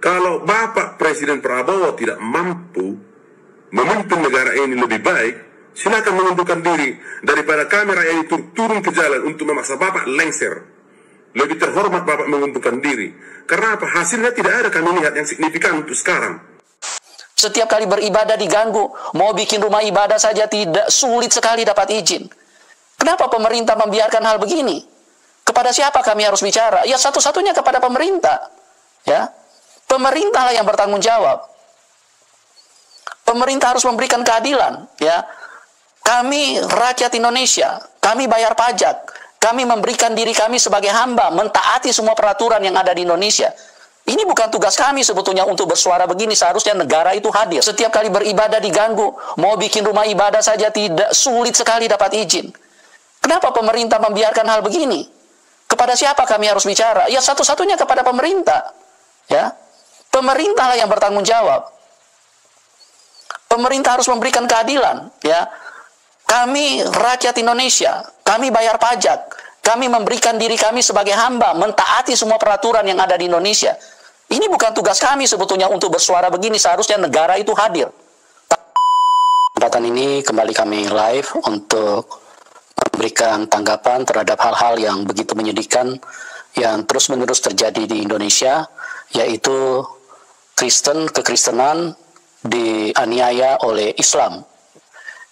Kalau Bapak Presiden Prabowo tidak mampu memimpin negara ini lebih baik, silakan mengundurkan diri daripada kamera ini turun ke jalan untuk memaksa Bapak lengser. Lebih terhormat Bapak mengundurkan diri. Karena apa? Hasilnya tidak ada kami lihat yang signifikan untuk sekarang. Setiap kali beribadah diganggu, mau bikin rumah ibadah saja tidak, sulit sekali dapat izin. Kenapa pemerintah membiarkan hal begini? Kepada siapa kami harus bicara? Ya satu-satunya kepada pemerintah. Ya, pemerintahlah yang bertanggung jawab. Pemerintah harus memberikan keadilan. Ya, kami rakyat Indonesia, kami bayar pajak, kami memberikan diri kami sebagai hamba, mentaati semua peraturan yang ada di Indonesia. Ini bukan tugas kami sebetulnya untuk bersuara begini. Seharusnya negara itu hadir. Setiap kali beribadah diganggu, mau bikin rumah ibadah saja tidak, sulit sekali dapat izin. Kenapa pemerintah membiarkan hal begini? Kepada siapa kami harus bicara? Ya satu-satunya kepada pemerintah. Ya, pemerintahlah yang bertanggung jawab. Pemerintah harus memberikan keadilan. Ya, kami rakyat Indonesia, kami bayar pajak, kami memberikan diri kami sebagai hamba, mentaati semua peraturan yang ada di Indonesia. Ini bukan tugas kami sebetulnya untuk bersuara begini. Seharusnya negara itu hadir. Kesempatan ini kembali kami live untuk memberikan tanggapan terhadap hal-hal yang begitu menyedihkan yang terus-menerus terjadi di Indonesia, yaitu kekristenan dianiaya oleh Islam.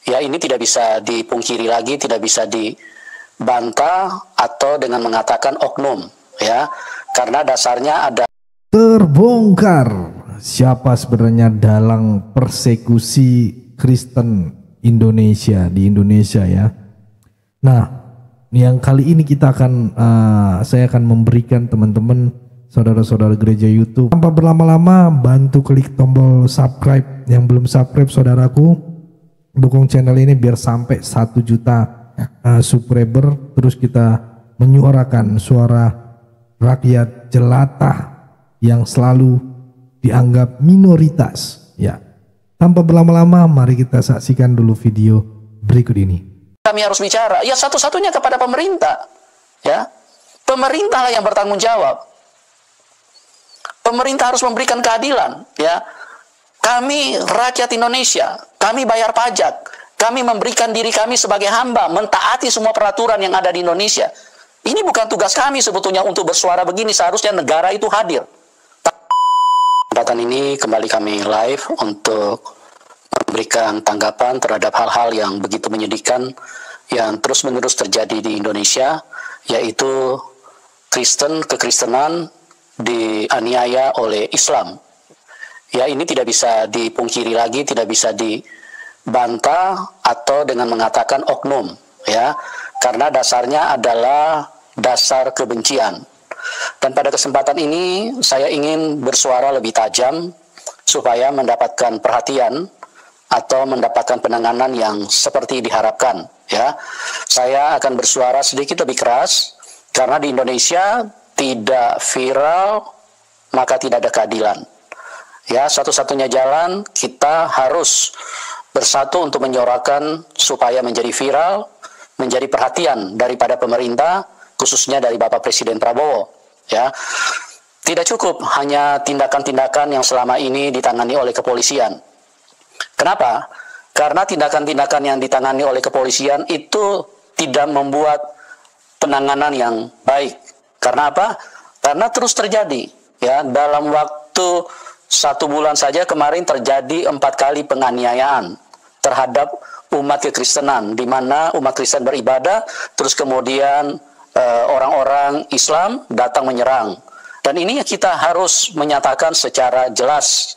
Ya, ini tidak bisa dipungkiri lagi, tidak bisa dibantah atau dengan mengatakan oknum, ya, karena dasarnya ada. Terbongkar siapa sebenarnya dalang persekusi Kristen Indonesia di Indonesia, ya. Nah, yang kali ini saya akan memberikan teman-teman saudara-saudara gereja YouTube, tanpa berlama-lama bantu klik tombol subscribe. Yang belum subscribe saudaraku, dukung channel ini biar sampai 1 juta subscriber, terus kita menyuarakan suara rakyat jelata yang selalu dianggap minoritas, ya. Tanpa berlama-lama, mari kita saksikan dulu video berikut ini. Kami harus bicara, ya satu-satunya kepada pemerintah. Ya, pemerintahlah yang bertanggung jawab. Pemerintah harus memberikan keadilan. Ya, kami rakyat Indonesia, kami bayar pajak, kami memberikan diri kami sebagai hamba, mentaati semua peraturan yang ada di Indonesia. Ini bukan tugas kami sebetulnya untuk bersuara begini. Seharusnya negara itu hadir. Kesempatan ini kembali kami live untuk memberikan tanggapan terhadap hal-hal yang begitu menyedihkan yang terus-menerus terjadi di Indonesia, yaitu kekristenan dianiaya oleh Islam. Ya, ini tidak bisa dipungkiri lagi, tidak bisa dibantah atau dengan mengatakan oknum, ya, karena dasarnya adalah dasar kebencian. Dan pada kesempatan ini saya ingin bersuara lebih tajam supaya mendapatkan perhatian atau mendapatkan penanganan yang seperti diharapkan, ya. Saya akan bersuara sedikit lebih keras karena di Indonesia tidak viral maka tidak ada keadilan. Ya, satu-satunya jalan kita harus bersatu untuk menyuarakan supaya menjadi viral, menjadi perhatian daripada pemerintah, khususnya dari Bapak Presiden Prabowo, ya. Tidak cukup hanya tindakan-tindakan yang selama ini ditangani oleh kepolisian. Kenapa? Karena tindakan-tindakan yang ditangani oleh kepolisian itu tidak membuat penanganan yang baik. Karena apa? Karena terus terjadi, ya. Dalam waktu 1 bulan saja kemarin terjadi 4 kali penganiayaan terhadap umat kekristenan, di mana umat Kristen beribadah, terus kemudian orang-orang Islam datang menyerang. Dan ini kita harus menyatakan secara jelas,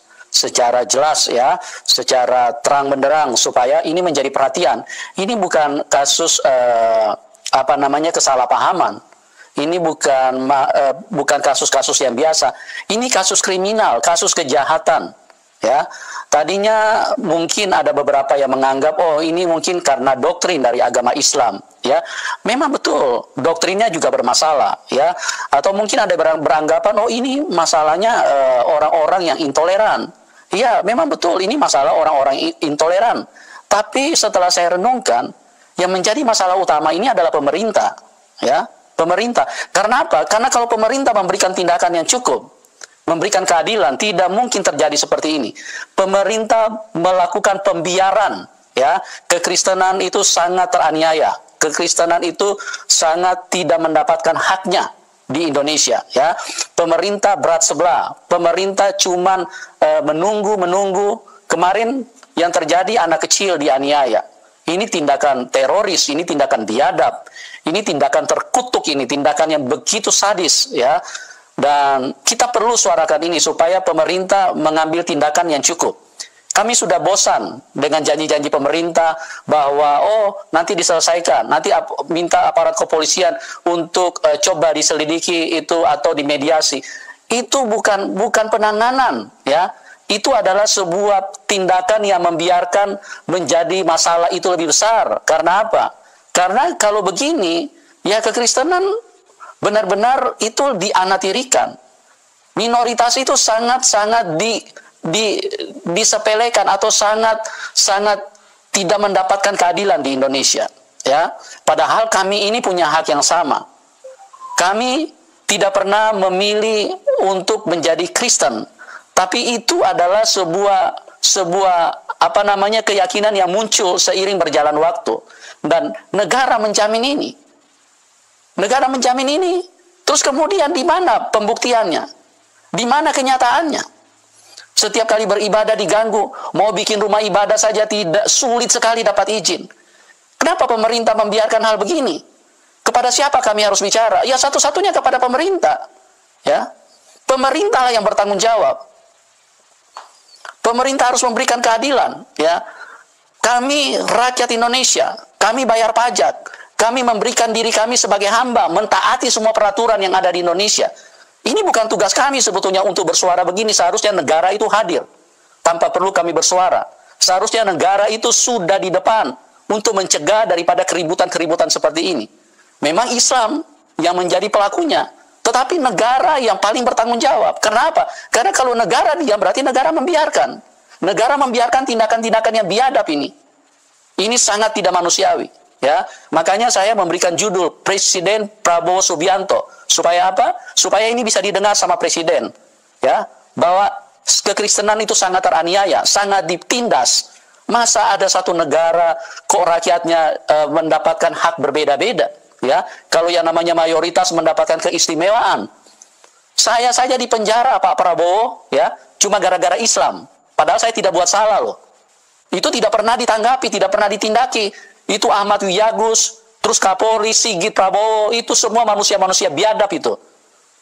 ya, secara terang benderang supaya ini menjadi perhatian. Ini bukan kasus kesalahpahaman. Ini bukan kasus-kasus yang biasa. Ini kasus kriminal, kasus kejahatan, ya. Tadinya mungkin ada beberapa yang menganggap, oh ini mungkin karena doktrin dari agama Islam, ya. Memang betul, doktrinnya juga bermasalah, ya. Atau mungkin ada beranggapan, oh ini masalahnya orang-orang yang intoleran. Ya, memang betul, ini masalah orang-orang intoleran. Tapi setelah saya renungkan, yang menjadi masalah utama ini adalah pemerintah, ya. Pemerintah. Karena apa? Karena kalau pemerintah memberikan tindakan yang cukup, memberikan keadilan, tidak mungkin terjadi seperti ini. Pemerintah melakukan pembiaran, ya. Kekristenan itu sangat teraniaya. Kekristenan itu sangat tidak mendapatkan haknya di Indonesia, ya. Pemerintah berat sebelah. Pemerintah cuman menunggu. Kemarin yang terjadi anak kecil dianiaya. Ini tindakan teroris, ini tindakan biadab, ini tindakan terkutuk, ini tindakan yang begitu sadis, ya. Dan kita perlu suarakan ini supaya pemerintah mengambil tindakan yang cukup. Kami sudah bosan dengan janji-janji pemerintah bahwa nanti diselesaikan, nanti minta aparat kepolisian untuk coba diselidiki itu atau dimediasi. Itu bukan penanganan, ya. Itu adalah sebuah tindakan yang membiarkan menjadi masalah itu lebih besar. Karena apa? Karena kalau begini, ya kekristenan benar-benar itu dianatirikan. Minoritas itu sangat-sangat disepelekan atau sangat tidak mendapatkan keadilan di Indonesia, ya. Padahal kami ini punya hak yang sama. Kami tidak pernah memilih untuk menjadi Kristen, tapi itu adalah sebuah keyakinan yang muncul seiring berjalan waktu, dan negara menjamin ini. Negara menjamin ini. Terus kemudian di mana pembuktiannya? Di mana kenyataannya? Setiap kali beribadah diganggu, mau bikin rumah ibadah saja tidak, sulit sekali dapat izin. Kenapa pemerintah membiarkan hal begini? Kepada siapa kami harus bicara? Ya satu-satunya kepada pemerintah. Ya, pemerintahlah yang bertanggung jawab. Pemerintah harus memberikan keadilan, ya. Kami rakyat Indonesia, kami bayar pajak, kami memberikan diri kami sebagai hamba, mentaati semua peraturan yang ada di Indonesia. Ini bukan tugas kami sebetulnya untuk bersuara begini. Seharusnya negara itu hadir tanpa perlu kami bersuara. Seharusnya negara itu sudah di depan untuk mencegah daripada keributan-keributan seperti ini. Memang Islam yang menjadi pelakunya, tetapi negara yang paling bertanggung jawab. Kenapa? Karena kalau negara diam, berarti negara membiarkan. Negara membiarkan tindakan-tindakan yang biadab ini. Ini sangat tidak manusiawi. Ya, makanya saya memberikan judul Presiden Prabowo Subianto. Supaya apa? Supaya ini bisa didengar sama Presiden. Ya, bahwa kekristenan itu sangat teraniaya, sangat ditindas. Masa ada satu negara kok rakyatnya mendapatkan hak berbeda-beda? Ya, kalau yang namanya mayoritas mendapatkan keistimewaan. Saya saja di penjara Pak Prabowo, ya, cuma gara-gara Islam. Padahal saya tidak buat salah loh. Itu tidak pernah ditanggapi, tidak pernah ditindaki. Itu Ahmad Wiyagus, terus Kapolri, Sigit Prabowo, itu semua manusia-manusia biadab itu.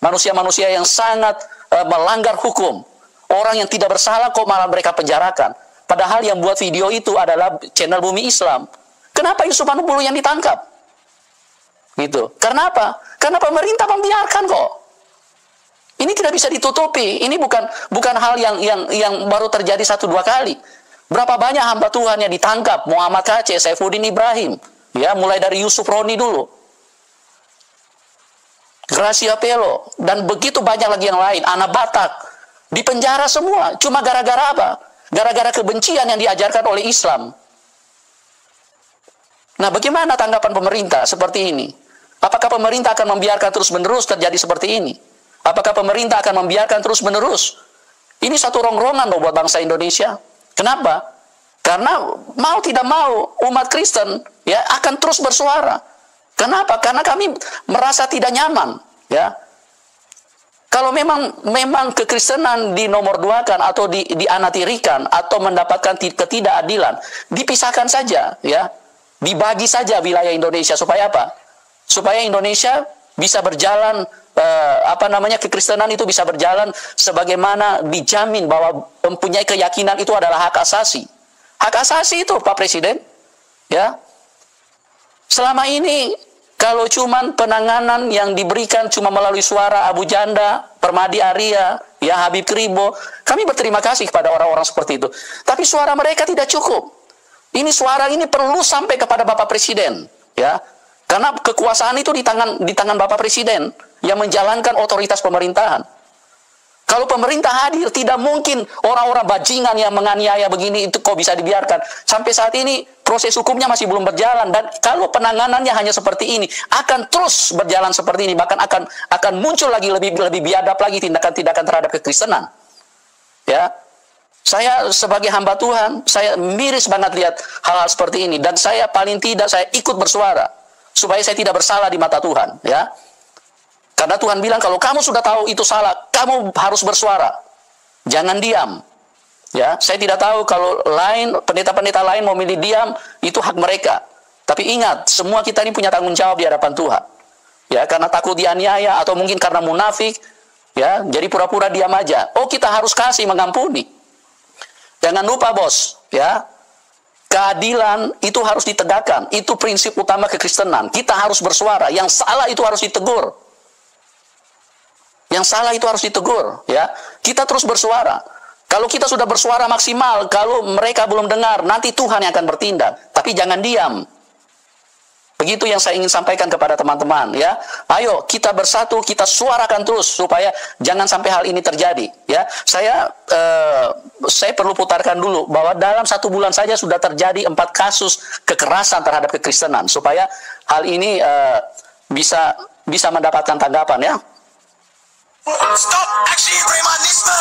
Manusia-manusia yang sangat melanggar hukum. Orang yang tidak bersalah kok malah mereka penjarakan. Padahal yang buat video itu adalah channel Bumi Islam. Kenapa Yusuf Manubulu yang ditangkap? Gitu. Karena apa? Karena pemerintah membiarkan kok. Ini tidak bisa ditutupi. Ini bukan hal yang baru terjadi 1-2 kali. Berapa banyak hamba Tuhan yang ditangkap? Muhammad Kaceh, Saifuddin Ibrahim, ya, mulai dari Yusuf Roni dulu, Gracia Pelo, dan begitu banyak lagi yang lain. Anak Batak dipenjara semua. Cuma gara-gara apa? Gara-gara kebencian yang diajarkan oleh Islam. Nah, bagaimana tanggapan pemerintah seperti ini? Apakah pemerintah akan membiarkan terus-menerus terjadi seperti ini? Apakah pemerintah akan membiarkan terus-menerus? Ini satu rongrongan loh buat bangsa Indonesia. Kenapa? Karena mau tidak mau umat Kristen ya akan terus bersuara. Kenapa? Karena kami merasa tidak nyaman, ya. Kalau memang kekristenan dinomor duakan atau dianatirikan atau mendapatkan ketidakadilan, dipisahkan saja, ya. Dibagi saja wilayah Indonesia supaya apa? Supaya Indonesia bisa berjalan, kekristenan itu bisa berjalan sebagaimana dijamin bahwa mempunyai keyakinan itu adalah hak asasi. Hak asasi itu Pak Presiden, ya. Selama ini kalau cuman penanganan yang diberikan cuma melalui suara Abu Janda, Permadi Arya, ya Habib Kribo, kami berterima kasih kepada orang-orang seperti itu. Tapi suara mereka tidak cukup. Ini suara ini perlu sampai kepada Bapak Presiden, ya. Karena kekuasaan itu di tangan Bapak Presiden yang menjalankan otoritas pemerintahan. Kalau pemerintah hadir, tidak mungkin orang-orang bajingan yang menganiaya begini itu kok bisa dibiarkan. Sampai saat ini proses hukumnya masih belum berjalan, dan kalau penanganannya hanya seperti ini, akan terus berjalan seperti ini, bahkan akan muncul lagi lebih biadab lagi tindakan-tindakan terhadap kekristenan. Ya, saya sebagai hamba Tuhan, saya miris banget lihat hal-hal seperti ini, dan saya paling tidak saya ikut bersuara supaya saya tidak bersalah di mata Tuhan. Ya, karena Tuhan bilang kalau kamu sudah tahu itu salah, kamu harus bersuara, jangan diam. Ya, saya tidak tahu kalau pendeta-pendeta lain mau milih diam, itu hak mereka. Tapi ingat, semua kita ini punya tanggung jawab di hadapan Tuhan. Ya, karena takut dianiaya atau mungkin karena munafik, ya, jadi pura-pura diam aja. Oh, kita harus kasih, mengampuni. Jangan lupa, bos, ya, keadilan itu harus ditegakkan. Itu prinsip utama kekristenan. Kita harus bersuara. Yang salah itu harus ditegur. Yang salah itu harus ditegur. Ya, kita terus bersuara. Kalau kita sudah bersuara maksimal, kalau mereka belum dengar, nanti Tuhan yang akan bertindak. Tapi jangan diam. Begitu yang saya ingin sampaikan kepada teman-teman, ya. Ayo kita bersatu, kita suarakan terus supaya jangan sampai hal ini terjadi, ya. Saya perlu putarkan dulu bahwa dalam 1 bulan saja sudah terjadi 4 kasus kekerasan terhadap kekristenan, supaya hal ini bisa mendapatkan tanggapan, ya. Stop aksi premanisme.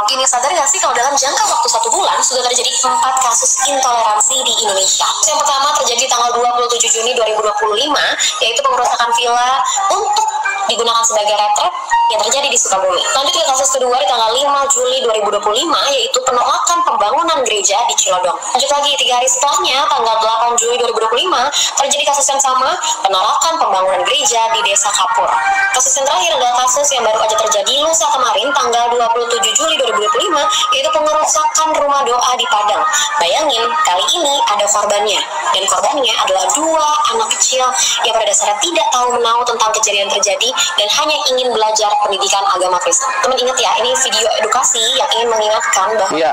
Ini sadar nggak sih kalau dalam jangka waktu 1 bulan sudah terjadi 4 kasus intoleransi di Indonesia. Yang pertama terjadi tanggal 27 Juni 2025, yaitu pengerusakan villa untuk digunakan sebagai retret yang terjadi di Sukabumi. Lanjut ke kasus kedua di tanggal 5 Juli 2025, yaitu penolakan pembangunan gereja di Cilodong. Lanjut lagi 3 hari setelahnya, tanggal 8 Juli 2025, terjadi kasus yang sama, penolakan pembangunan gereja di Desa Kapur. Kasus yang terakhir adalah kasus yang baru aja terjadi lusa kemarin, tanggal 27 Juli 2025, yaitu pengerusakan rumah doa di Padang. Bayangin, kali ini ada korbannya, dan korbannya adalah 2 anak kecil yang pada dasarnya tidak tahu menahu tentang kejadian terjadi dan hanya ingin belajar pendidikan agama Kristen. Teman ingat ya, ini video edukasi yang ingin mengingatkan bahwa ya,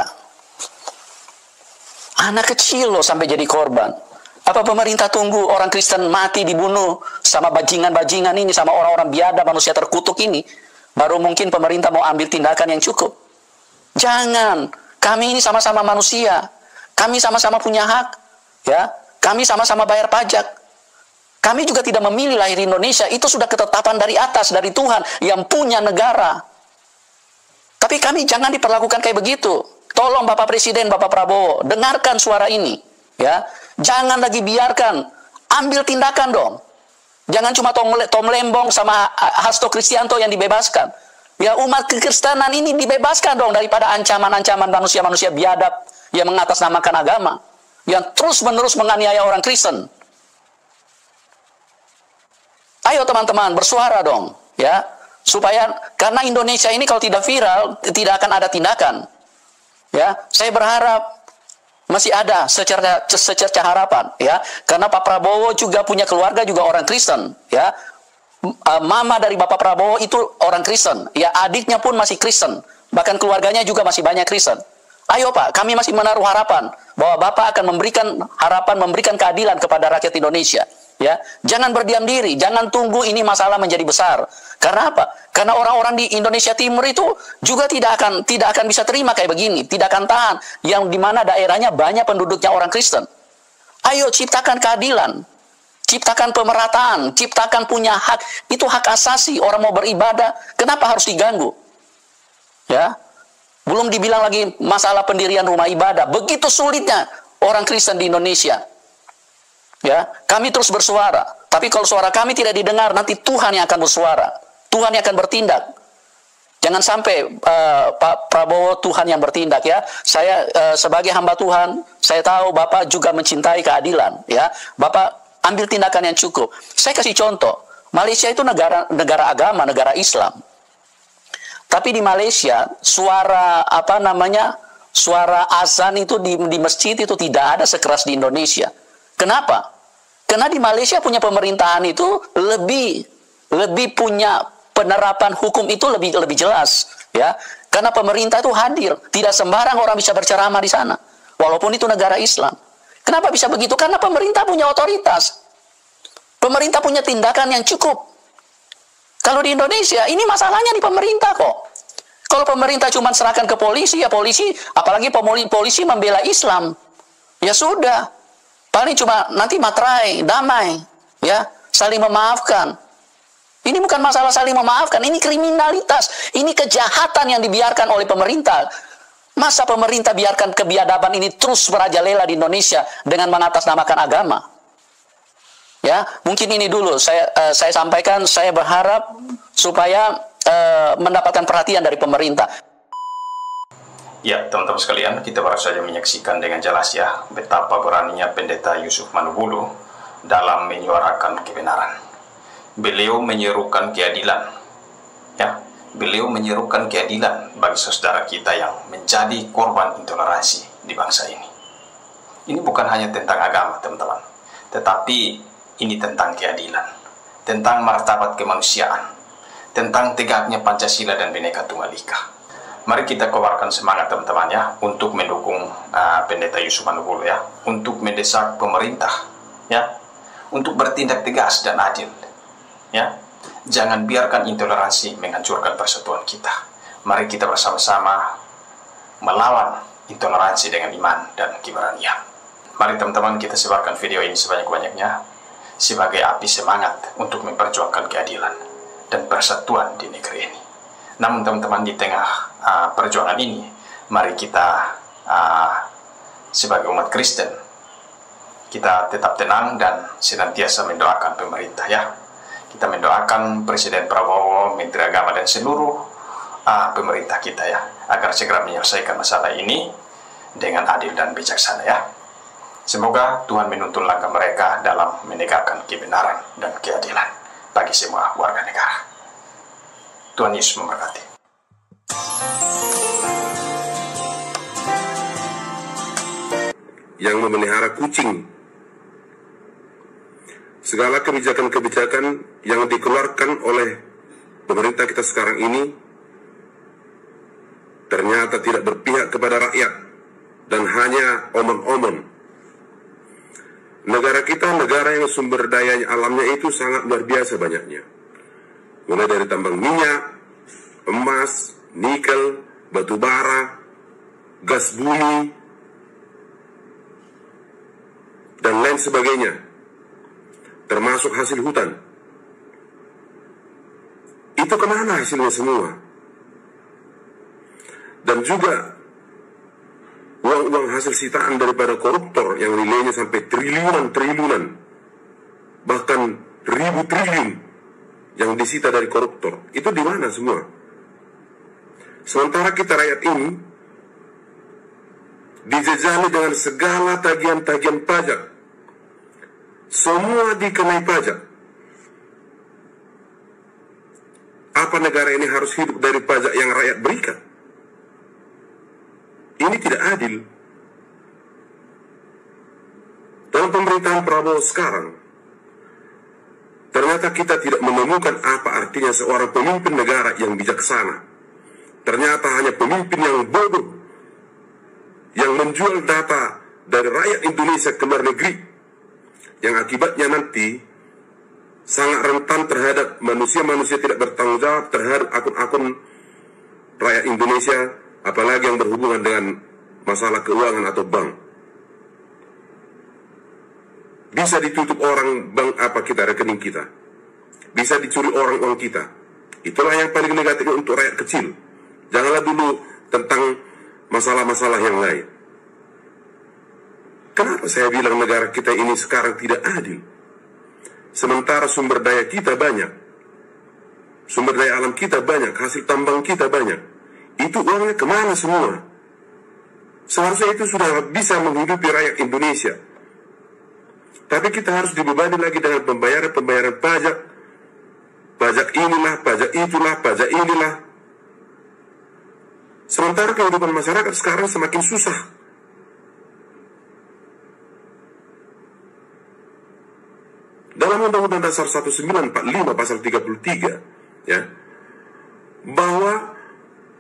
anak kecil loh sampai jadi korban. Apa pemerintah tunggu orang Kristen mati dibunuh sama bajingan-bajingan ini, sama orang-orang biadab, manusia terkutuk ini, baru mungkin pemerintah mau ambil tindakan yang cukup? Jangan. Kami ini sama-sama manusia. Kami sama-sama punya hak. Ya, kami sama-sama bayar pajak. Kami juga tidak memilih lahir di Indonesia. Itu sudah ketetapan dari atas, dari Tuhan yang punya negara. Tapi kami jangan diperlakukan kayak begitu. Tolong Bapak Presiden, Bapak Prabowo, dengarkan suara ini. Ya, jangan lagi biarkan. Ambil tindakan dong. Jangan cuma Tom Lembong sama Hasto Kristianto yang dibebaskan. Ya, umat kekristenan ini dibebaskan dong daripada ancaman-ancaman manusia-manusia biadab yang mengatasnamakan agama, yang terus-menerus menganiaya orang Kristen. Ayo teman-teman, bersuara dong, ya, supaya karena Indonesia ini kalau tidak viral, tidak akan ada tindakan. Ya, saya berharap masih ada secerca harapan, ya, karena Pak Prabowo juga punya keluarga juga orang Kristen, ya. Mama dari Bapak Prabowo itu orang Kristen, ya, adiknya pun masih Kristen, bahkan keluarganya juga masih banyak Kristen. Ayo Pak, kami masih menaruh harapan bahwa Bapak akan memberikan harapan, memberikan keadilan kepada rakyat Indonesia. Ya, jangan berdiam diri, jangan tunggu ini masalah menjadi besar. Karena apa? Karena orang-orang di Indonesia Timur itu juga tidak akan bisa terima kayak begini, tidak akan tahan, yang dimana daerahnya banyak penduduknya orang Kristen. Ayo ciptakan keadilan, ciptakan pemerataan, ciptakan punya hak. Itu hak asasi, orang mau beribadah, kenapa harus diganggu? Ya, belum dibilang lagi masalah pendirian rumah ibadah. Begitu sulitnya orang Kristen di Indonesia. Ya, kami terus bersuara. Tapi kalau suara kami tidak didengar, nanti Tuhan yang akan bersuara. Tuhan yang akan bertindak. Jangan sampai Pak Prabowo Tuhan yang bertindak, ya. Saya sebagai hamba Tuhan, saya tahu Bapak juga mencintai keadilan, ya. Bapak ambil tindakan yang cukup. Saya kasih contoh. Malaysia itu negara agama, negara Islam. Tapi di Malaysia suara suara azan itu di masjid itu tidak ada sekeras di Indonesia. Kenapa? Karena di Malaysia punya pemerintahan itu lebih punya penerapan hukum itu lebih jelas, ya. Karena pemerintah itu hadir, tidak sembarang orang bisa berceramah di sana, walaupun itu negara Islam. Kenapa bisa begitu? Karena pemerintah punya otoritas, pemerintah punya tindakan yang cukup. Kalau di Indonesia ini masalahnya di pemerintah kok. Kalau pemerintah cuma serahkan ke polisi, ya polisi, apalagi polisi membela Islam, ya sudah. Paling cuma nanti materai, damai, ya, saling memaafkan. Ini bukan masalah saling memaafkan, ini kriminalitas, ini kejahatan yang dibiarkan oleh pemerintah. Masa pemerintah biarkan kebiadaban ini terus merajalela di Indonesia dengan mengatasnamakan agama? Ya, mungkin ini dulu saya sampaikan. Saya berharap supaya mendapatkan perhatian dari pemerintah. Ya, teman-teman sekalian, kita baru saja menyaksikan dengan jelas ya betapa beraninya Pendeta Yusuf Manubulu dalam menyuarakan kebenaran. Beliau menyerukan keadilan, ya. Beliau menyerukan keadilan bagi saudara kita yang menjadi korban intoleransi di bangsa ini. Ini bukan hanya tentang agama, teman-teman, tetapi ini tentang keadilan, tentang martabat kemanusiaan, tentang tegaknya Pancasila dan Bhinneka Tunggal Ika. Mari kita keluarkan semangat, teman-teman, ya, untuk mendukung Pendeta Yusuf Manubulu, ya, untuk mendesak pemerintah, ya, untuk bertindak tegas dan adil, ya. Jangan biarkan intoleransi menghancurkan persatuan kita. Mari kita bersama-sama melawan intoleransi dengan iman dan keberanian. Mari teman-teman kita sebarkan video ini sebanyak-banyaknya sebagai api semangat untuk memperjuangkan keadilan dan persatuan di negeri ini. Namun teman-teman, di tengah perjuangan ini, mari kita sebagai umat Kristen, kita tetap tenang dan senantiasa mendoakan pemerintah, ya. Kita mendoakan Presiden Prabowo, Menteri Agama, dan seluruh pemerintah kita, ya, agar segera menyelesaikan masalah ini dengan adil dan bijaksana, ya. Semoga Tuhan menuntun langkah mereka dalam menegakkan kebenaran dan keadilan bagi semua warga negara. Tuhan Yesus memberkati. Yang memelihara kucing. Segala kebijakan-kebijakan yang dikeluarkan oleh pemerintah kita sekarang ini ternyata tidak berpihak kepada rakyat dan hanya omon-omon. Negara kita negara yang sumber daya alamnya itu sangat luar biasa banyaknya. Mulai dari tambang minyak, emas, nikel, batu bara, gas bumi, dan lain sebagainya, termasuk hasil hutan. Itu kemana hasilnya semua? Dan juga uang-uang hasil sitaan daripada koruptor yang nilainya sampai triliunan, bahkan ribu triliun yang disita dari koruptor, itu di mana semua? Sementara kita rakyat ini dijejali dengan segala tagihan-tagihan pajak, semua dikenai pajak. Apa negara ini harus hidup dari pajak yang rakyat berikan? Ini tidak adil. Dalam pemerintahan Prabowo sekarang, ternyata kita tidak menemukan apa artinya seorang pemimpin negara yang bijaksana. Ternyata hanya pemimpin yang bodoh, yang menjual data dari rakyat Indonesia ke luar negeri, yang akibatnya nanti sangat rentan terhadap manusia-manusia tidak bertanggung jawab terhadap akun-akun rakyat Indonesia, apalagi yang berhubungan dengan masalah keuangan atau bank. Bisa ditutup orang bank apa kita, rekening kita. Bisa dicuri orang uang kita. Itulah yang paling negatif untuk rakyat kecil. Janganlah dulu tentang masalah-masalah yang lain. Kenapa saya bilang negara kita ini sekarang tidak adil? Sementara sumber daya kita banyak, sumber daya alam kita banyak, hasil tambang kita banyak. Itu uangnya kemana semua? Seharusnya itu sudah bisa menghidupi rakyat Indonesia. Tapi kita harus dibebani lagi dengan pembayaran pajak. Pajak inilah, pajak itulah, pajak inilah. Sementara kehidupan masyarakat sekarang semakin susah. Dalam Undang-Undang Dasar 1945 pasal 33, ya, bahwa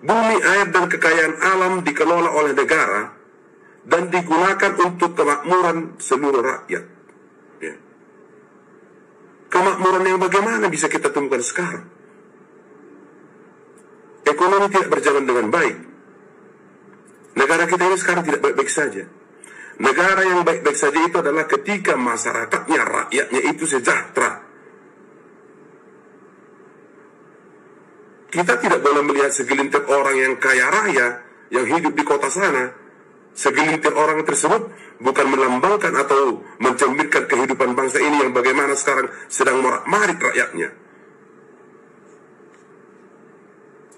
bumi, air, dan kekayaan alam dikelola oleh negara dan digunakan untuk kemakmuran seluruh rakyat. Ya. Kemakmuran yang bagaimana bisa kita temukan sekarang? Ekonomi tidak berjalan dengan baik. Negara kita ini sekarang tidak baik-baik saja. Negara yang baik-baik saja itu adalah ketika masyarakatnya, rakyatnya itu sejahtera. Kita tidak boleh melihat segelintir orang yang kaya raya, yang hidup di kota sana. Segelintir orang tersebut bukan melambangkan atau mencerminkan kehidupan bangsa ini yang bagaimana sekarang sedang morak-marik rakyatnya.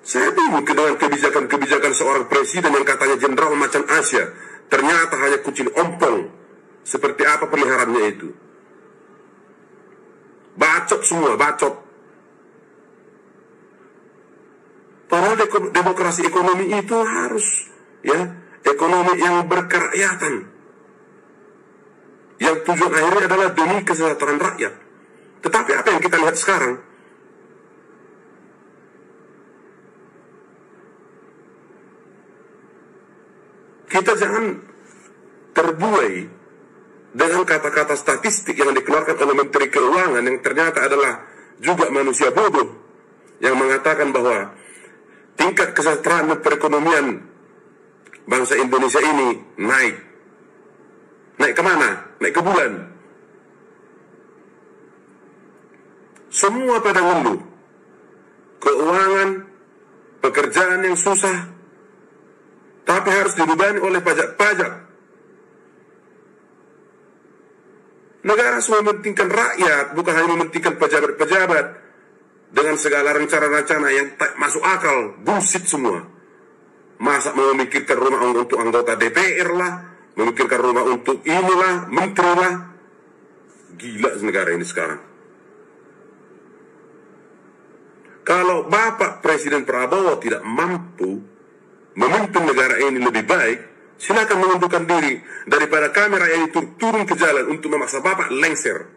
Saya bingung dengan kebijakan-kebijakan seorang presiden yang katanya jenderal macan Asia, ternyata hanya kucing ompong. Seperti apa peliharaannya itu? Bacot semua, bacot. Padahal demokrasi ekonomi itu harus, ya, ekonomi yang berkerakyatan, yang tujuan akhirnya adalah demi kesejahteraan rakyat. Tetapi apa yang kita lihat sekarang? Kita jangan terbuai dengan kata-kata statistik yang dikeluarkan oleh Menteri Keuangan yang ternyata adalah juga manusia bodoh, yang mengatakan bahwa tingkat kesejahteraan dan perekonomian bangsa Indonesia ini naik. Naik kemana? Naik ke bulan. Semua pada ngeluh. Keuangan, pekerjaan yang susah, tapi harus dibebani oleh pajak-pajak. Negara semua mementingkan rakyat, bukan hanya mementingkan pejabat-pejabat dengan segala rencana-rencana yang tak masuk akal, bullshit semua. Masa mau memikirkan rumah untuk anggota DPR lah, memikirkan rumah untuk inilah, menteri lah. Gila negara ini sekarang. Kalau Bapak Presiden Prabowo tidak mampu memimpin negara ini lebih baik, silakan mengundurkan diri daripada kamera ini turun ke jalan untuk memaksa Bapak lengser.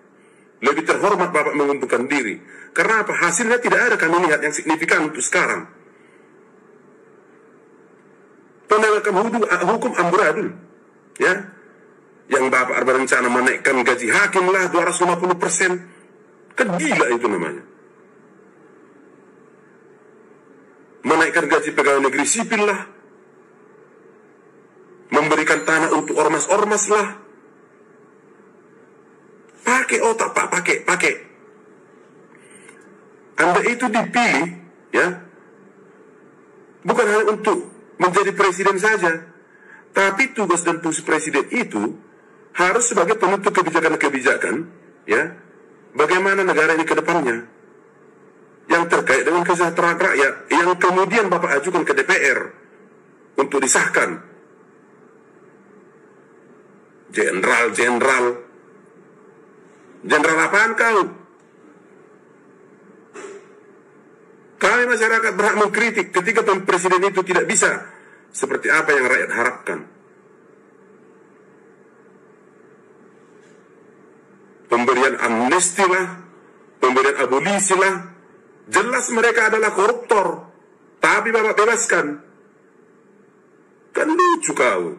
Lebih terhormat Bapak mengundurkan diri. Karena apa? Hasilnya tidak ada kami lihat yang signifikan untuk sekarang. Penegakan hukum amburadul, ya, yang Bapak berencana menaikkan gaji hakim lah 250%, kan gila itu namanya. Menaikkan gaji pegawai negeri sipil lah, memberikan tanah untuk ormas-ormas lah. Pakai otak Pak, pakai. Anda itu dipilih, ya, bukan hanya untuk menjadi presiden saja, tapi tugas dan fungsi presiden itu harus sebagai penentu kebijakan-kebijakan, ya, bagaimana negara ini ke depannya, yang terkait dengan kesejahteraan rakyat, yang kemudian Bapak ajukan ke DPR untuk disahkan. Jenderal apaan kau? Kami masyarakat berhak mengkritik ketika presiden itu tidak bisa seperti apa yang rakyat harapkan. Pemberian amnesti lah, pemberian abolisi lah, jelas mereka adalah koruptor, tapi Bapak bebaskan. Kan lucu kau.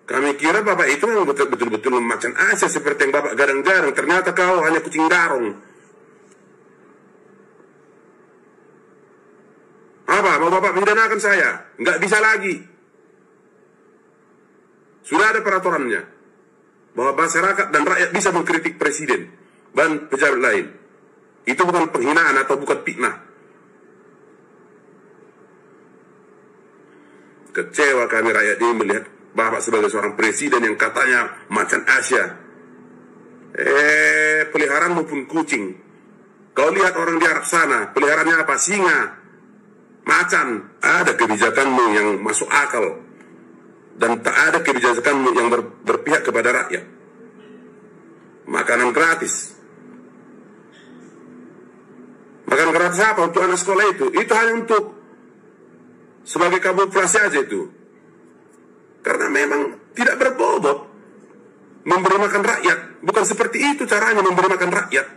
Kami kira Bapak itu memang betul-betul macan Asia seperti yang Bapak gadang-gadang. Ternyata kau hanya kucing garong. Apa? Mau Bapak pidanakan saya? Nggak bisa lagi. Sudah ada peraturannya bahwa masyarakat dan rakyat bisa mengkritik presiden dan pejabat lain. Itu bukan penghinaan atau bukan fitnah. Kecewa kami rakyat ini melihat Bapak sebagai seorang presiden yang katanya macan Asia. Peliharaan maupun kucing. Kau lihat orang di Arab sana, peliharaannya apa? Singa, macan. Ada kebijakanmu yang masuk akal, dan tak ada kebijakanmu yang berpihak kepada rakyat. Makanan gratis. Makanan gratis apa? Untuk anak sekolah itu hanya untuk sebagai kamuflase aja itu. Karena memang tidak berbobot memberi makan rakyat. Bukan seperti itu caranya memberi makan rakyat.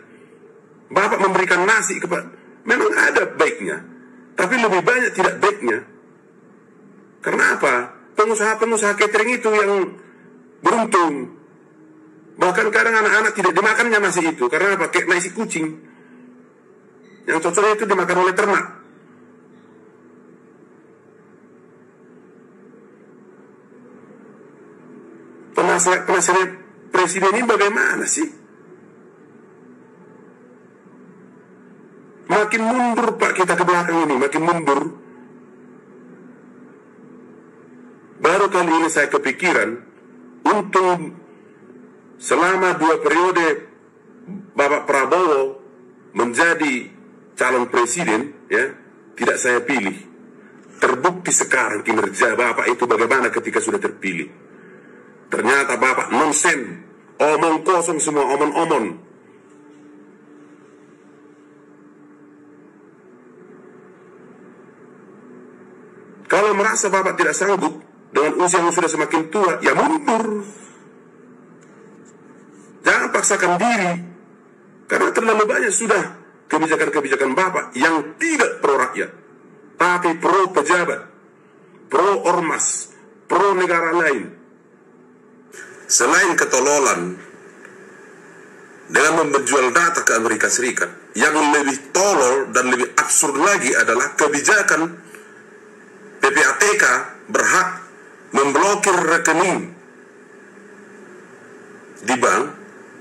Bapak memberikan nasi kepada, memang ada baiknya, tapi lebih banyak tidak baiknya. Karena apa? Pengusaha-pengusaha catering itu yang beruntung. Bahkan kadang anak-anak tidak dimakannya nasi itu. Karena apa? Kayak nasi kucing. Yang cocoknya itu dimakan oleh ternak. penasihat presiden ini bagaimana sih? Makin mundur Pak kita ke belakang ini, makin mundur. Baru kali ini saya kepikiran untuk selama 2 periode Bapak Prabowo menjadi calon presiden, ya, tidak saya pilih. Terbukti sekarang kinerja Bapak itu bagaimana ketika sudah terpilih. Ternyata Bapak nonsen, omong kosong semua, omon-omon. Kalau merasa Bapak tidak sanggup dengan usia yang sudah semakin tua, ya mundur. Jangan paksakan diri, karena terlalu banyak sudah kebijakan-kebijakan Bapak yang tidak pro rakyat, tapi pro pejabat, pro ormas, pro negara lain. Selain ketololan dengan menjual data ke Amerika Serikat, yang lebih tolol dan lebih absurd lagi adalah kebijakan PPATK berhak memblokir rekening di bank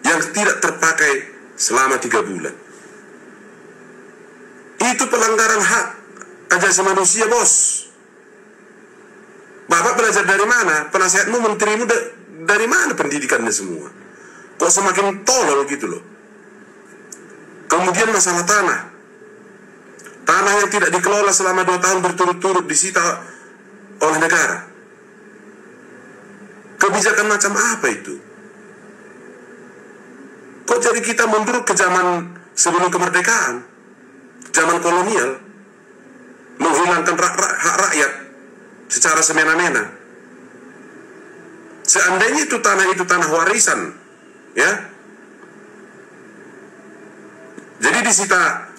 yang tidak terpakai selama 3 bulan. Itu pelanggaran hak asasi manusia, bos. Bapak belajar dari mana? Penasihatmu, menterimu dari mana pendidikannya semua? Kok semakin tolol gitu loh. Kemudian masalah tanah. Tanah yang tidak dikelola selama 2 tahun berturut-turut disita oleh negara. Kebijakan macam apa itu? Kok jadi kita mundur ke zaman sebelum kemerdekaan? Zaman kolonial? Menghilangkan hak rakyat secara semena-mena. Seandainya itu tanah warisan, ya. Jadi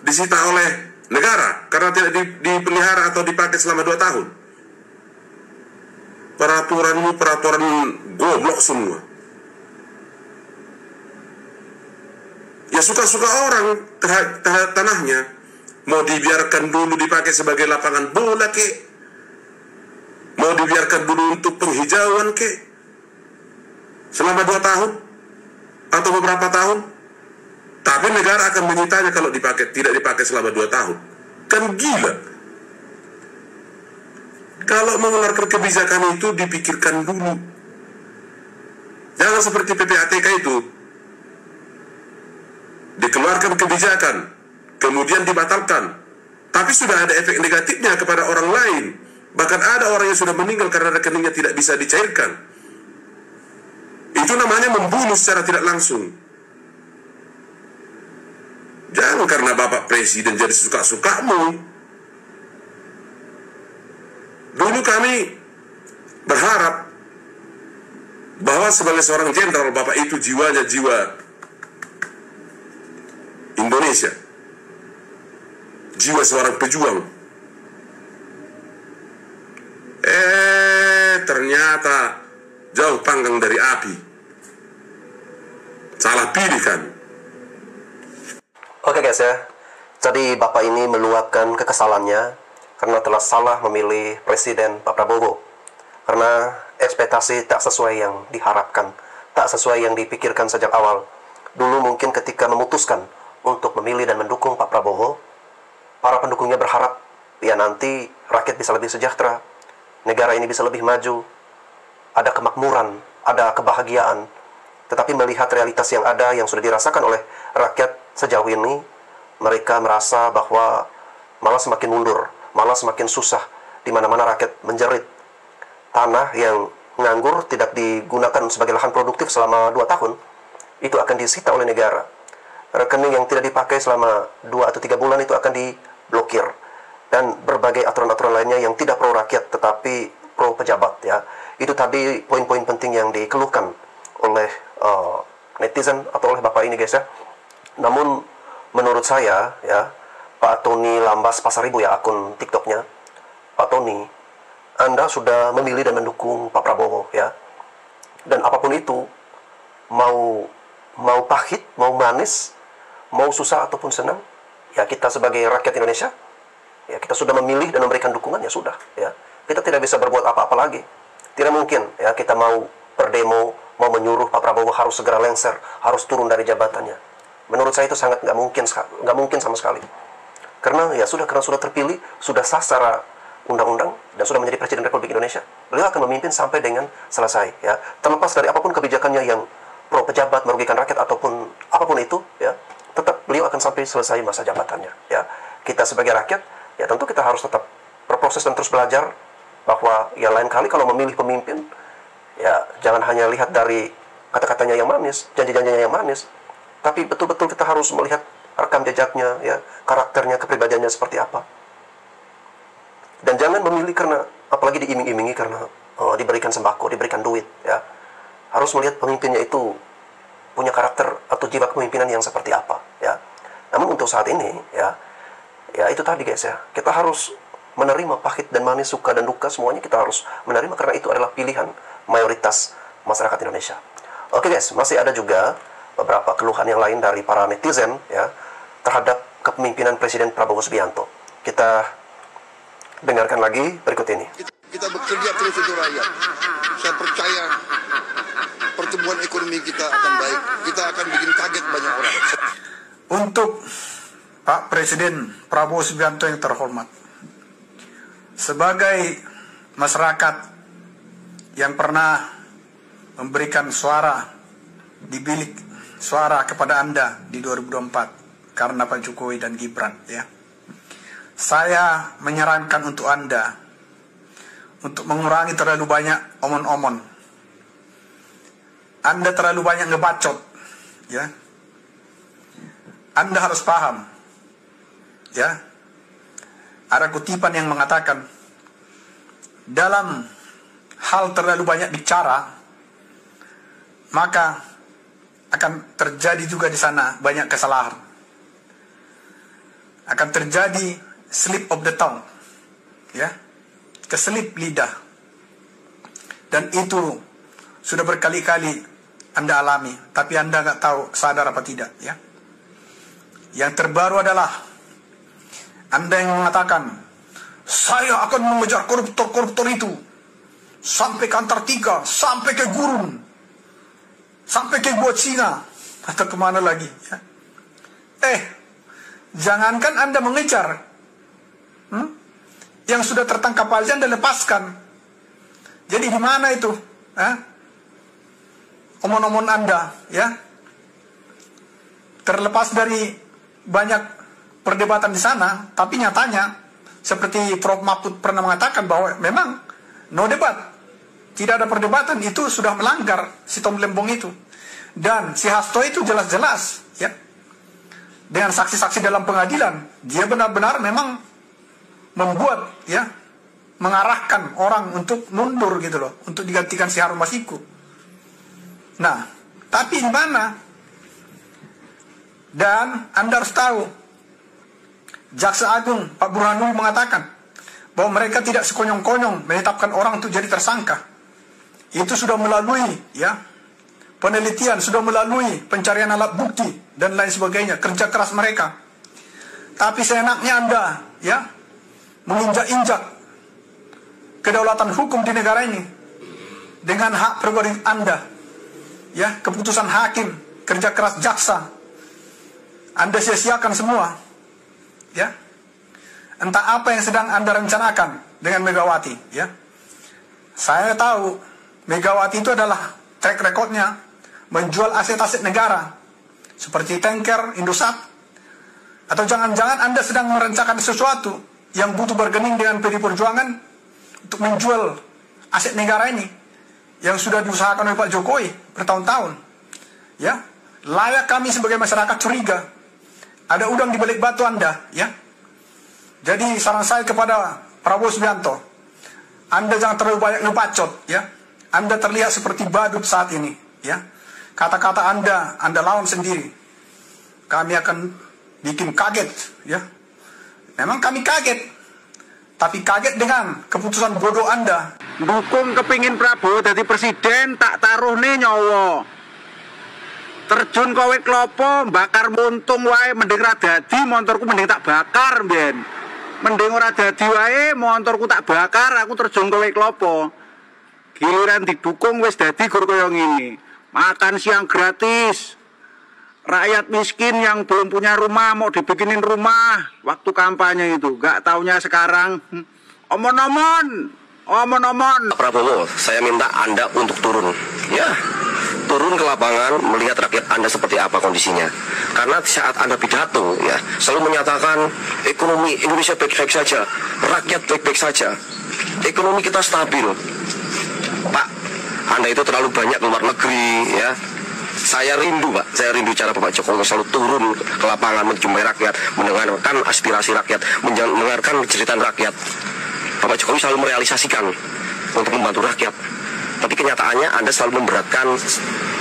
disita oleh negara karena tidak dipelihara atau dipakai selama 2 tahun. Peraturan goblok semua. Ya suka-suka orang terhadap tanahnya. Mau dibiarkan dulu dipakai sebagai lapangan bola kek, mau dibiarkan dulu untuk penghijauan kek, selama 2 tahun atau beberapa tahun. Tapi negara akan menyitanya kalau tidak dipakai selama 2 tahun. Kan gila. Kalau mengeluarkan kebijakan itu dipikirkan dulu. Jangan seperti PPATK itu. Dikeluarkan kebijakan, kemudian dibatalkan. Tapi sudah ada efek negatifnya kepada orang lain. Bahkan ada orang yang sudah meninggal karena rekeningnya tidak bisa dicairkan. Itu namanya membunuh secara tidak langsung. Jangan karena Bapak Presiden jadi suka-sukamu. Dulu kami berharap bahwa sebagai seorang jenderal Bapak itu jiwanya jiwa Indonesia, jiwa seorang pejuang. Ternyata jauh panggang dari api. Salah pilih kami. Oke guys ya, jadi Bapak ini meluapkan kekesalannya karena telah salah memilih Presiden Pak Prabowo. Karena ekspektasi tak sesuai yang diharapkan, tak sesuai yang dipikirkan sejak awal. Dulu mungkin ketika memutuskan untuk memilih dan mendukung Pak Prabowo, para pendukungnya berharap ya nanti rakyat bisa lebih sejahtera, negara ini bisa lebih maju, ada kemakmuran, ada kebahagiaan. Tetapi melihat realitas yang ada, yang sudah dirasakan oleh rakyat sejauh ini, mereka merasa bahwa malah semakin mundur, malah semakin susah, di mana-mana rakyat menjerit. Tanah yang nganggur, tidak digunakan sebagai lahan produktif selama 2 tahun, itu akan disita oleh negara. Rekening yang tidak dipakai selama 2 atau 3 bulan itu akan diblokir. Dan berbagai aturan-aturan lainnya yang tidak pro rakyat, tetapi pro pejabat ya. Itu tadi poin-poin penting yang dikeluhkan oleh netizen atau oleh Bapak ini guys ya. Namun menurut saya ya, Pak Tony Lambas Pasaribu ya, akun TikToknya, Pak Tony, Anda sudah memilih dan mendukung Pak Prabowo ya. Dan apapun itu, mau pahit, mau manis, mau susah ataupun senang, ya kita sebagai rakyat Indonesia, ya kita sudah memilih dan memberikan dukungan, ya sudah ya. Kita tidak bisa berbuat apa-apa lagi. Tidak mungkin ya kita mau berdemo, mau menyuruh Pak Prabowo harus segera lengser, harus turun dari jabatannya. Menurut saya itu sangat nggak mungkin sama sekali. Karena sudah terpilih, sudah sah secara undang-undang dan sudah menjadi Presiden Republik Indonesia. Beliau akan memimpin sampai dengan selesai, ya. Terlepas dari apapun kebijakannya yang pro pejabat, merugikan rakyat ataupun apapun itu, ya, tetap beliau akan sampai selesai masa jabatannya, ya. Kita sebagai rakyat, ya tentu kita harus tetap berproses dan terus belajar bahwa ya lain kali kalau memilih pemimpin, ya jangan hanya lihat dari kata-katanya yang manis, janji-janjinya yang manis, tapi betul-betul kita harus melihat rekam jejaknya, ya, karakternya, kepribadiannya seperti apa. Dan jangan memilih karena, apalagi diiming-imingi karena diberikan sembako, diberikan duit, ya. Harus melihat pemimpinnya itu punya karakter atau jiwa kepemimpinan yang seperti apa, ya. Namun untuk saat ini, ya itu tadi guys, ya, kita harus menerima pahit dan manis, suka dan duka, semuanya kita harus menerima karena itu adalah pilihan mayoritas masyarakat Indonesia. Oke guys, masih ada juga beberapa keluhan yang lain dari para netizen, ya, terhadap kepemimpinan Presiden Prabowo Subianto. Kita dengarkan lagi berikut ini. Kita bekerja terus untuk rakyat. Saya percaya pertumbuhan ekonomi kita akan baik. Kita akan bikin kaget banyak orang. Untuk Pak Presiden Prabowo Subianto yang terhormat, sebagai masyarakat yang pernah memberikan suara di bilik suara kepada Anda di 2024 karena Pak Jokowi dan Gibran, ya. Saya menyarankan untuk Anda untuk mengurangi terlalu banyak omon-omon. Anda terlalu banyak ngebacot, ya. Anda harus paham, ya. Ada kutipan yang mengatakan dalam hal terlalu banyak bicara, maka akan terjadi juga di sana banyak kesalahan. Akan terjadi slip of the tongue, ya, keselip lidah, dan itu sudah berkali-kali Anda alami, tapi Anda nggak tahu sadar apa tidak, ya. Yang terbaru adalah Anda yang mengatakan saya akan mengejar koruptor-koruptor itu sampai ke Antartika, sampai ke gurun, sampai ke Gua Cina atau kemana lagi, ya. Jangankan Anda mengejar, yang sudah tertangkap aja Anda lepaskan. Jadi di mana itu, omon-omon Anda, ya? Terlepas dari banyak perdebatan di sana, tapi nyatanya seperti Prof. Mahfud pernah mengatakan bahwa memang no debat, tidak ada perdebatan, itu sudah melanggar si Tom Lembong itu. Dan si Hasto itu jelas-jelas, ya, dengan saksi-saksi dalam pengadilan, dia benar-benar memang membuat, ya, mengarahkan orang untuk mundur gitu loh, untuk digantikan si Harun Masiku. Nah, tapi di mana? Dan Anda harus tahu, Jaksa Agung Pak Burhanuddin mengatakan bahwa mereka tidak sekonyong-konyong menetapkan orang untuk jadi tersangka. Itu sudah melalui, ya, penelitian, sudah melalui pencarian alat bukti dan lain sebagainya, kerja keras mereka. Tapi seenaknya Anda, ya, menginjak-injak kedaulatan hukum di negara ini dengan hak prerogatif Anda, ya, keputusan hakim, kerja keras jaksa, Anda sia-siakan semua, ya. Entah apa yang sedang Anda rencanakan dengan Megawati, ya. Saya tahu Megawati itu adalah track recordnya menjual aset-aset negara seperti tanker, Indosat, atau jangan-jangan Anda sedang merencanakan sesuatu yang butuh bargaining dengan PDI Perjuangan untuk menjual aset negara ini yang sudah diusahakan oleh Pak Jokowi bertahun-tahun, ya. Layak kami sebagai masyarakat curiga ada udang di balik batu Anda, ya. Jadi saran saya kepada Prabowo Subianto, Anda jangan terlalu banyak ngebacot, ya. Anda terlihat seperti badut saat ini, ya. Kata-kata Anda lawan sendiri. Kami akan bikin kaget, ya. Memang kami kaget, tapi kaget dengan keputusan bodoh Anda. Dukung kepingin Prabowo jadi presiden, tak taruh nih nyawa. Terjun kowe klopo, bakar muntung wae, mending ra dadi, motorku mending tak bakar, mben. Mending ora dadi wae, motorku tak bakar, aku terjun kowe klopo. Giliran didukung wis dadi gur kaya ngene. makan siang gratis. Rakyat miskin yang belum punya rumah mau dibikinin rumah waktu kampanye itu, gak taunya sekarang omon-omon. Pak Prabowo, saya minta Anda untuk turun, ya, turun ke lapangan melihat rakyat Anda seperti apa kondisinya. Karena saat Anda pidato, ya, selalu menyatakan ekonomi Indonesia baik-baik saja, rakyat baik-baik saja, ekonomi kita stabil. Pak, Anda itu terlalu banyak keluar negeri, ya. Saya rindu, Pak. Saya rindu cara Bapak Jokowi selalu turun ke lapangan, menjumpai rakyat, mendengarkan aspirasi rakyat, mendengarkan cerita rakyat. Bapak Jokowi selalu merealisasikan untuk membantu rakyat. Tapi kenyataannya Anda selalu memberatkan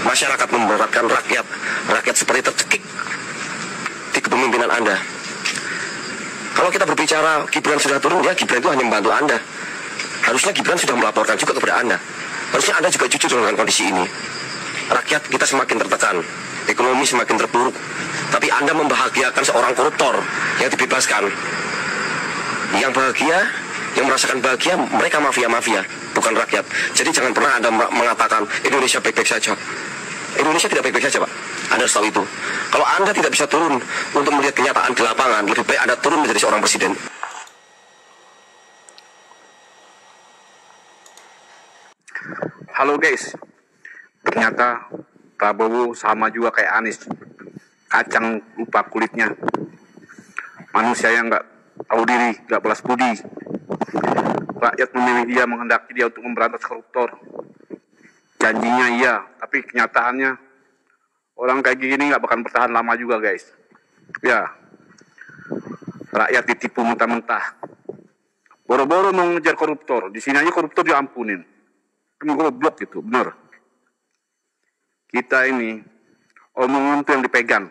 masyarakat, memberatkan rakyat. Rakyat seperti tercekik di kepemimpinan Anda. Kalau kita berbicara Gibran sudah turun, ya Gibran itu hanya membantu Anda. Harusnya Gibran sudah melaporkan juga kepada Anda. Harusnya Anda juga jujur dengan kondisi ini. Rakyat kita semakin tertekan, ekonomi semakin terpuruk, tapi Anda membahagiakan seorang koruptor yang dibebaskan. Yang bahagia, yang merasakan bahagia, mereka mafia-mafia, bukan rakyat. Jadi jangan pernah Anda mengatakan Indonesia baik-baik saja. Indonesia tidak baik-baik saja, Pak. Anda harus tahu itu. Kalau Anda tidak bisa turun untuk melihat kenyataan di lapangan, lebih baik Anda turun menjadi seorang presiden. Halo guys, ternyata Prabowo sama juga kayak Anies, kacang lupa kulitnya, manusia yang nggak tahu diri, nggak balas budi. Rakyat memilih dia, menghendaki dia untuk memberantas koruptor. Janjinya iya, tapi kenyataannya orang kayak gini nggak bakal bertahan lama juga guys. Ya, rakyat ditipu mentah-mentah. Boro-boro mau ngejar koruptor, di sini aja koruptor diampunin. Kan goblok gitu, bener. Kita ini omongan itu yang dipegang.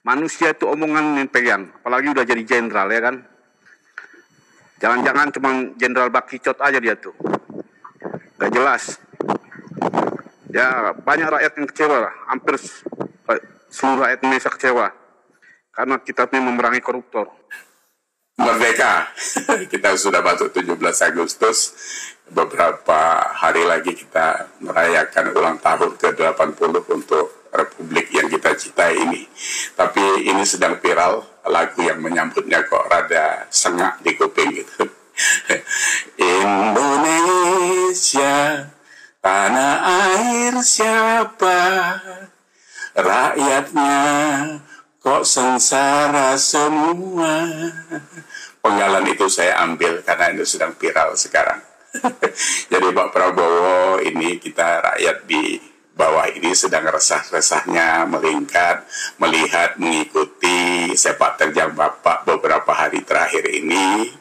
Manusia itu omongan yang dipegang, apalagi udah jadi jenderal ya kan. Jangan-jangan cuma jenderal bakicot aja dia tuh, gak jelas. Ya banyak rakyat yang kecewa lah, hampir seluruh rakyat Indonesia kecewa karena kita ini memerangi koruptor. Merdeka, kita sudah masuk 17 Agustus. Beberapa hari lagi kita merayakan ulang tahun ke-80 untuk Republik yang kita cintai ini. Tapi ini sedang viral, lagu yang menyambutnya kok rada sengak di kuping gitu. Indonesia, tanah air siapa, rakyatnya kok sengsara semua. Penggalan itu saya ambil karena itu sedang viral sekarang. Jadi Pak Prabowo, ini kita rakyat di bawah ini sedang resah-resahnya melingkar, melihat, mengikuti sepak terjang Bapak beberapa hari terakhir ini,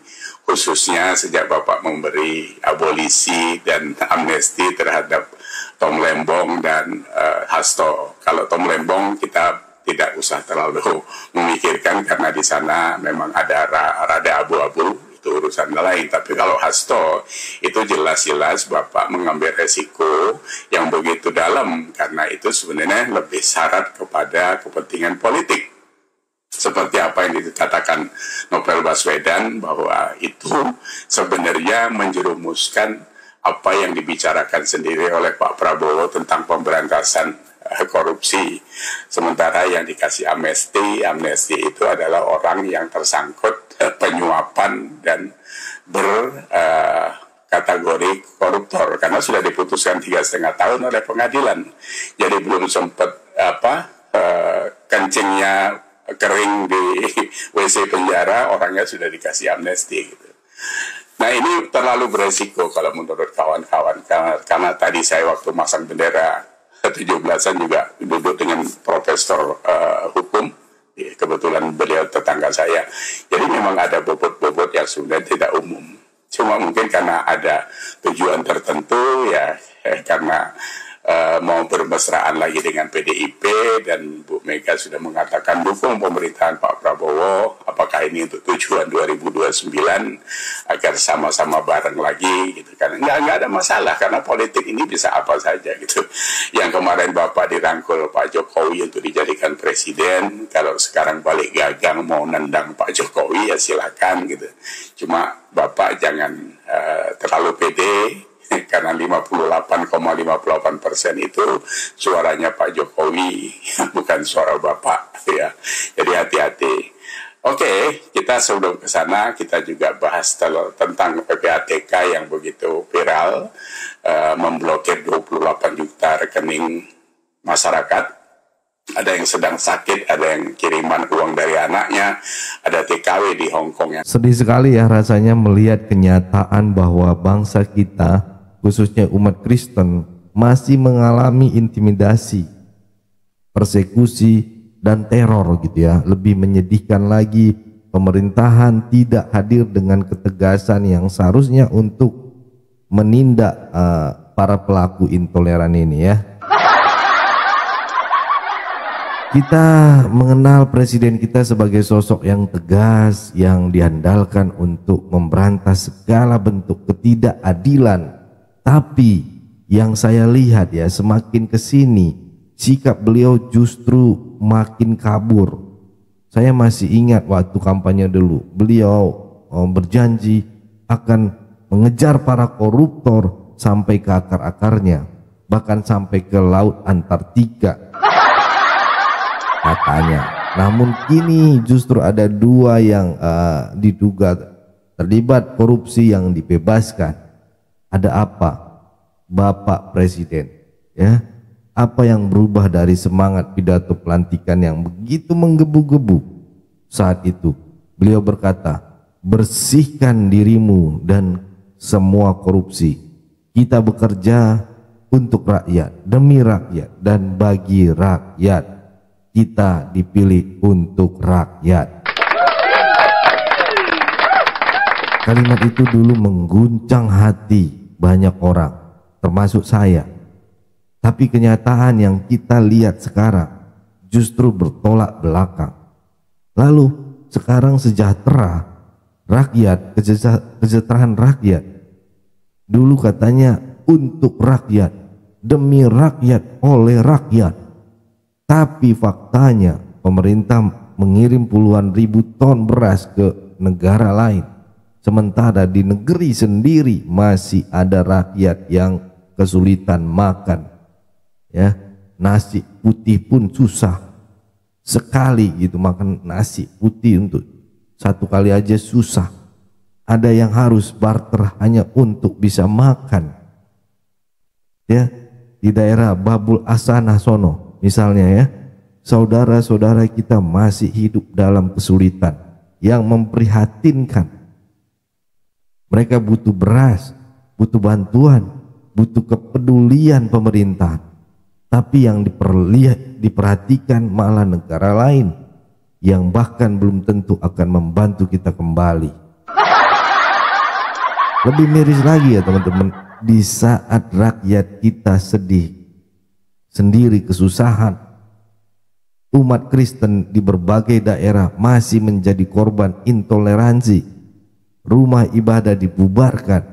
khususnya sejak Bapak memberi abolisi dan amnesti terhadap Tom Lembong dan Hasto. Kalau Tom Lembong kita tidak usah terlalu memikirkan karena di sana memang ada rada abu-abu, itu urusan lain. Tapi kalau Hasto itu jelas-jelas Bapak mengambil resiko yang begitu dalam karena itu sebenarnya lebih syarat kepada kepentingan politik. Seperti apa yang dikatakan Novel Baswedan bahwa itu sebenarnya menjerumuskan apa yang dibicarakan sendiri oleh Pak Prabowo tentang pemberantasan korupsi. Sementara yang dikasih amnesti itu adalah orang yang tersangkut penyuapan dan berkategori koruptor karena sudah diputuskan 3,5 tahun oleh pengadilan. Jadi belum sempat kencingnya kering di WC penjara, orangnya sudah dikasih amnesti gitu. Nah ini terlalu beresiko kalau menurut kawan-kawan karena tadi saya waktu masang bendera 17-an juga duduk dengan profesor hukum, kebetulan beliau tetangga saya. Jadi memang ada bobot-bobot yang sebenarnya tidak umum. Cuma mungkin karena ada tujuan tertentu ya, karena mau bermesraan lagi dengan PDIP dan Bu Mega sudah mengatakan dukung pemerintahan Pak Prabowo. Apakah ini untuk tujuan 2029 agar sama-sama bareng lagi gitu kan? Nggak ada masalah karena politik ini bisa apa saja gitu. Yang kemarin Bapak dirangkul Pak Jokowi untuk dijadikan presiden, kalau sekarang balik gagang mau nendang Pak Jokowi ya silakan gitu. Cuma Bapak jangan terlalu pede karena 58,58% itu suaranya Pak Jokowi, bukan suara Bapak ya. Jadi hati-hati. Oke, kita sebelum ke sana kita juga bahas tentang PPATK yang begitu viral, memblokir 28 juta rekening masyarakat. Ada yang sedang sakit, ada yang kiriman uang dari anaknya, ada TKW di Hong Kong. Sedih sekali ya rasanya melihat kenyataan bahwa bangsa kita, khususnya umat Kristen, masih mengalami intimidasi, persekusi, dan teror gitu ya. Lebih menyedihkan lagi, pemerintahan tidak hadir dengan ketegasan yang seharusnya untuk menindak para pelaku intoleran ini ya. Kita mengenal presiden kita sebagai sosok yang tegas, yang diandalkan untuk memberantas segala bentuk ketidakadilan. Tapi yang saya lihat ya, semakin kesini sikap beliau justru makin kabur. Saya masih ingat waktu kampanye dulu, beliau berjanji akan mengejar para koruptor sampai ke akar-akarnya, bahkan sampai ke laut Antartika katanya. Namun kini justru ada dua yang diduga terlibat korupsi yang dibebaskan. Ada apa, Bapak Presiden? Ya, apa yang berubah dari semangat pidato pelantikan yang begitu menggebu-gebu saat itu? Beliau berkata, bersihkan dirimu dan semua korupsi. Kita bekerja untuk rakyat, demi rakyat, dan bagi rakyat. Kita dipilih untuk rakyat. Kalimat itu dulu mengguncang hati banyak orang, termasuk saya. Tapi kenyataan yang kita lihat sekarang justru bertolak belakang. Lalu sekarang sejahtera rakyat, kesejahteraan rakyat, dulu katanya untuk rakyat, demi rakyat, oleh rakyat. Tapi faktanya pemerintah mengirim puluhan ribu ton beras ke negara lain, sementara di negeri sendiri masih ada rakyat yang kesulitan makan. Ya, nasi putih pun susah sekali gitu, makan nasi putih untuk satu kali aja susah. Ada yang harus barter hanya untuk bisa makan. Ya, di daerah Babul Asanah sono misalnya ya, saudara-saudara kita masih hidup dalam kesulitan yang memprihatinkan. Mereka butuh beras, butuh bantuan, butuh kepedulian pemerintah. Tapi yang diperhatikan malah negara lain yang bahkan belum tentu akan membantu kita kembali. Lebih miris lagi ya teman-teman, di saat rakyat kita sedih sendiri kesusahan, umat Kristen di berbagai daerah masih menjadi korban intoleransi. Rumah ibadah dibubarkan,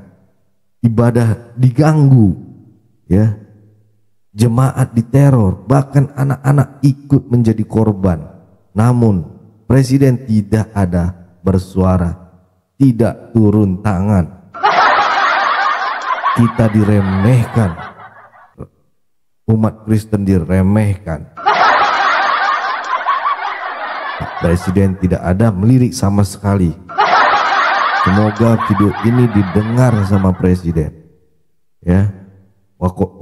ibadah diganggu, ya, jemaat diteror, bahkan anak-anak ikut menjadi korban. Namun presiden tidak ada bersuara, tidak turun tangan. Kita diremehkan, umat Kristen diremehkan. Pak Presiden tidak ada melirik sama sekali. Semoga video ini didengar sama Presiden. Ya,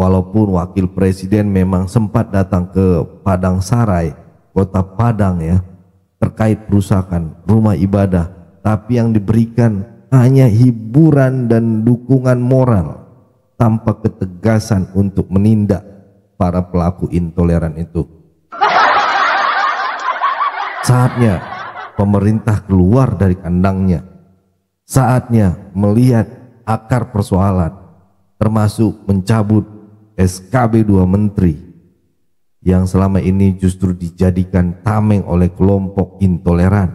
walaupun Wakil Presiden memang sempat datang ke Padang Sarai, Kota Padang ya, terkait perusakan rumah ibadah, tapi yang diberikan hanya hiburan dan dukungan moral tanpa ketegasan untuk menindak para pelaku intoleran itu. Saatnya pemerintah keluar dari kandangnya. Saatnya melihat akar persoalan, termasuk mencabut SKB 2 menteri yang selama ini justru dijadikan tameng oleh kelompok intoleran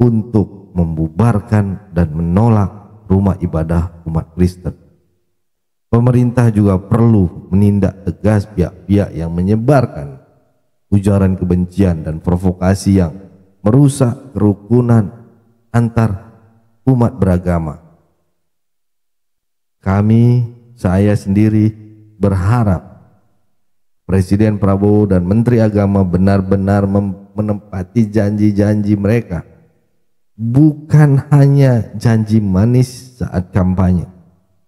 untuk membubarkan dan menolak rumah ibadah umat Kristen. Pemerintah juga perlu menindak tegas pihak-pihak yang menyebarkan ujaran kebencian dan provokasi yang merusak kerukunan antar umat beragama. Kami saya sendiri berharap Presiden Prabowo dan Menteri Agama benar-benar menepati janji-janji mereka. Bukan hanya janji manis saat kampanye,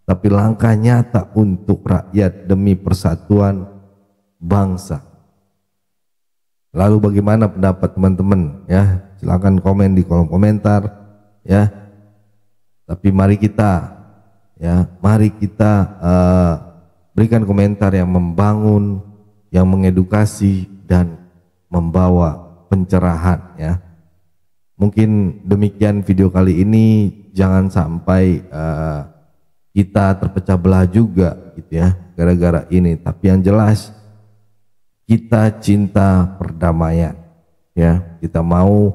tapi langkah nyata untuk rakyat demi persatuan bangsa. Lalu bagaimana pendapat teman-teman ya? Silakan komen di kolom komentar ya. Tapi mari kita berikan komentar yang membangun, yang mengedukasi dan membawa pencerahan ya. Mungkin demikian video kali ini, jangan sampai kita terpecah belah juga gitu ya gara-gara ini. Tapi yang jelas kita cinta perdamaian ya. Kita mau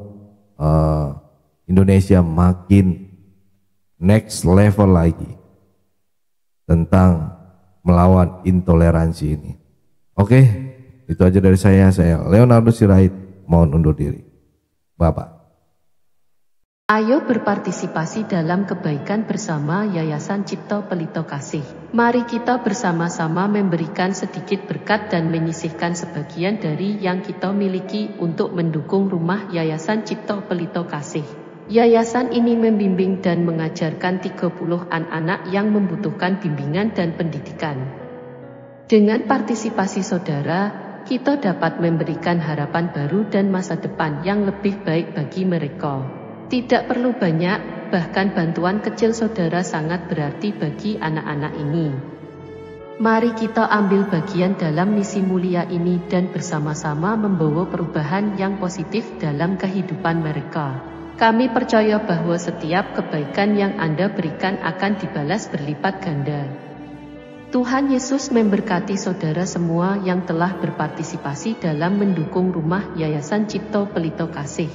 Indonesia makin next level lagi tentang melawan intoleransi ini. Oke, itu aja dari saya. Saya Leonardo Sirait, mohon undur diri. Bapak. Ayo berpartisipasi dalam kebaikan bersama Yayasan Cipto Pelito Kasih. Mari kita bersama-sama memberikan sedikit berkat dan menyisihkan sebagian dari yang kita miliki untuk mendukung rumah Yayasan Cipto Pelito Kasih. Yayasan ini membimbing dan mengajarkan 30-an anak yang membutuhkan bimbingan dan pendidikan. Dengan partisipasi saudara, kita dapat memberikan harapan baru dan masa depan yang lebih baik bagi mereka. Tidak perlu banyak, bahkan bantuan kecil saudara sangat berarti bagi anak-anak ini. Mari kita ambil bagian dalam misi mulia ini dan bersama-sama membawa perubahan yang positif dalam kehidupan mereka. Kami percaya bahwa setiap kebaikan yang Anda berikan akan dibalas berlipat ganda. Tuhan Yesus memberkati saudara semua yang telah berpartisipasi dalam mendukung rumah Yayasan Cipto Pelito Kasih.